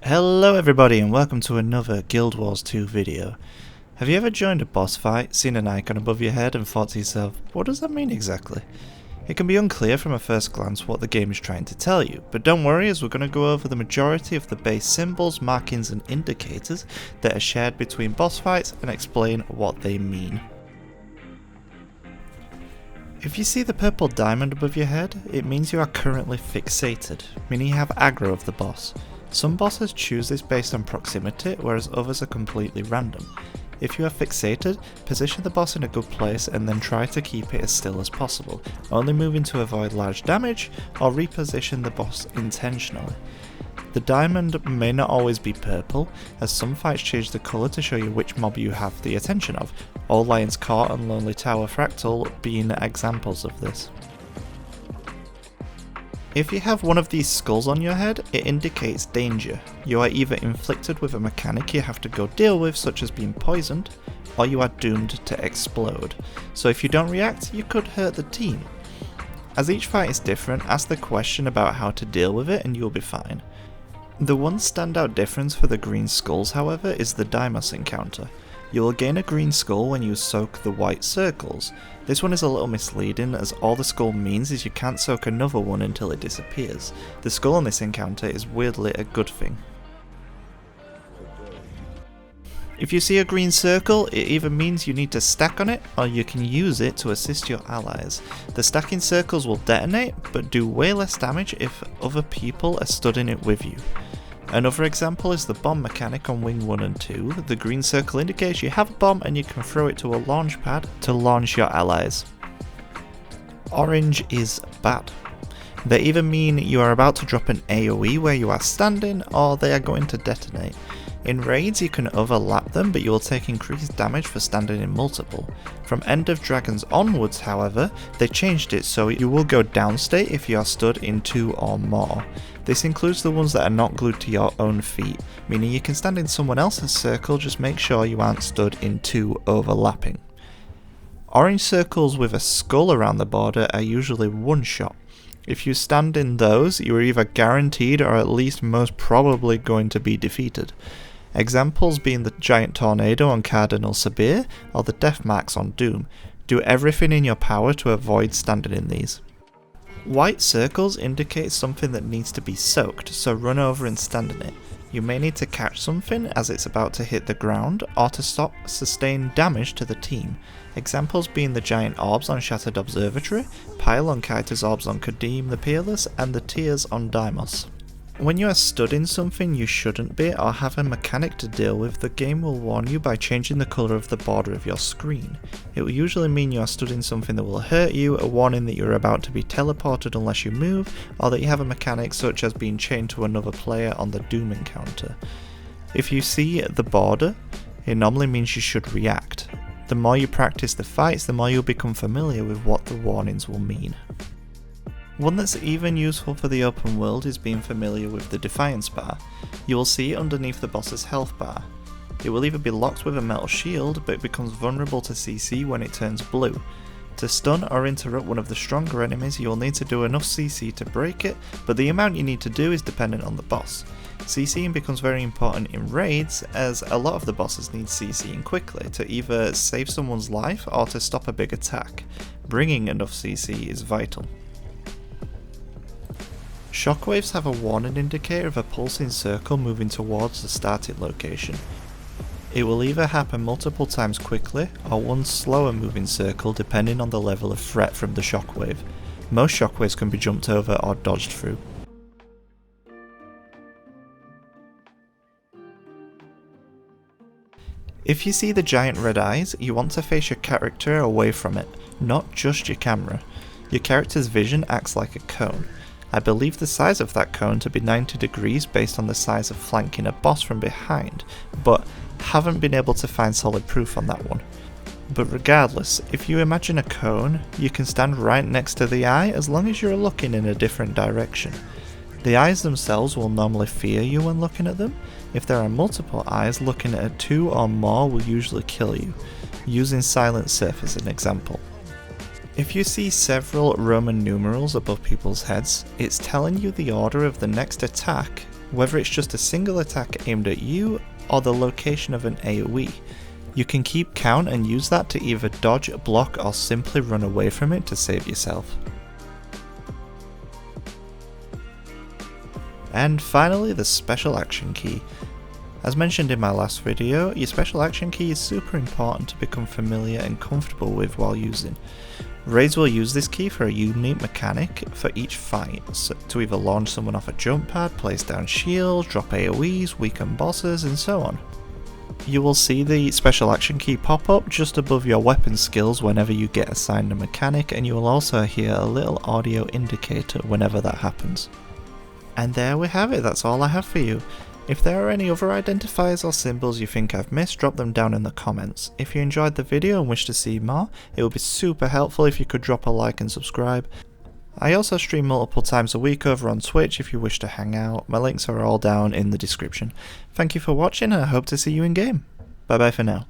Hello everybody and welcome to another Guild Wars 2 video. Have you ever joined a boss fight, seen an icon above your head and thought to yourself, what does that mean exactly? It can be unclear from a first glance what the game is trying to tell you, but don't worry as we're going to go over the majority of the base symbols, markings and indicators that are shared between boss fights and explain what they mean. If you see the purple diamond above your head, it means you are currently fixated, meaning you have aggro of the boss. Some bosses choose this based on proximity, whereas others are completely random. If you are fixated, position the boss in a good place and then try to keep it as still as possible, only moving to avoid large damage or reposition the boss intentionally. The diamond may not always be purple, as some fights change the colour to show you which mob you have the attention of, Old Lion's Court and Lonely Tower Fractal being examples of this. If you have one of these skulls on your head, it indicates danger. You are either inflicted with a mechanic you have to go deal with, such as being poisoned, or you are doomed to explode. So if you don't react, you could hurt the team. As each fight is different, ask the question about how to deal with it and you'll be fine. The one standout difference for the green skulls, however, is the Deimos encounter. You will gain a green skull when you soak the white circles. This one is a little misleading, as all the skull means is you can't soak another one until it disappears. The skull on this encounter is weirdly a good thing. If you see a green circle, it either means you need to stack on it, or you can use it to assist your allies. The stacking circles will detonate, but do way less damage if other people are stood in it with you. Another example is the bomb mechanic on Wing 1 and 2. The green circle indicates you have a bomb and you can throw it to a launch pad to launch your allies. Orange is bad. They either mean you are about to drop an AoE where you are standing, or they are going to detonate. In raids you can overlap them, but you will take increased damage for standing in multiple. From End of Dragons onwards, however, they changed it so you will go downstate if you are stood in 2 or more. This includes the ones that are not glued to your own feet, meaning you can stand in someone else's circle, just make sure you aren't stood in 2 overlapping. Orange circles with a skull around the border are usually one shot. If you stand in those, you are either guaranteed or at least most probably going to be defeated. Examples being the giant tornado on Cardinal Sabir or the death marks on Doom. Do everything in your power to avoid standing in these. White circles indicate something that needs to be soaked, so run over and stand in it. You may need to catch something as it's about to hit the ground, or to stop sustained damage to the team. Examples being the giant orbs on Shattered Observatory, Pile Kaita's orbs on Kadim the Peerless, and the tears on Deimos. When you are stood in something you shouldn't be or have a mechanic to deal with, the game will warn you by changing the colour of the border of your screen. It will usually mean you are stood in something that will hurt you, a warning that you are about to be teleported unless you move, or that you have a mechanic such as being chained to another player on the Doom encounter. If you see the border, it normally means you should react. The more you practice the fights, the more you'll become familiar with what the warnings will mean. One that's even useful for the open world is being familiar with the Defiance Bar. You will see it underneath the boss's health bar. It will either be locked with a metal shield, but it becomes vulnerable to CC when it turns blue. To stun or interrupt one of the stronger enemies, you will need to do enough CC to break it, but the amount you need to do is dependent on the boss. CCing becomes very important in raids, as a lot of the bosses need CCing quickly to either save someone's life or to stop a big attack. Bringing enough CC is vital. Shockwaves have a warning indicator of a pulsing circle moving towards the starting location. It will either happen multiple times quickly, or one slower moving circle depending on the level of threat from the shockwave. Most shockwaves can be jumped over or dodged through. If you see the giant red eyes, you want to face your character away from it, not just your camera. Your character's vision acts like a cone. I believe the size of that cone to be 90 degrees based on the size of flanking a boss from behind, but haven't been able to find solid proof on that one. But regardless, if you imagine a cone, you can stand right next to the eye as long as you're looking in a different direction. The eyes themselves will normally fear you when looking at them. If there are multiple eyes, looking at 2 or more will usually kill you, using Silent Surf as an example. If you see several Roman numerals above people's heads, it's telling you the order of the next attack whether it's just a single attack aimed at you or the location of an AoE. You can keep count and use that to either dodge, block, or simply run away from it to save yourself. And finally, the special action key. As mentioned in my last video, your special action key is super important to become familiar and comfortable with while using. Raids will use this key for a unique mechanic for each fight, so to either launch someone off a jump pad, place down shields, drop AoEs, weaken bosses, and so on. You will see the special action key pop up just above your weapon skills whenever you get assigned a mechanic, and you will also hear a little audio indicator whenever that happens. And there we have it, that's all I have for you. If there are any other identifiers or symbols you think I've missed, drop them down in the comments. If you enjoyed the video and wish to see more, it would be super helpful if you could drop a like and subscribe. I also stream multiple times a week over on Twitch if you wish to hang out. My links are all down in the description. Thank you for watching and I hope to see you in game. Bye bye for now.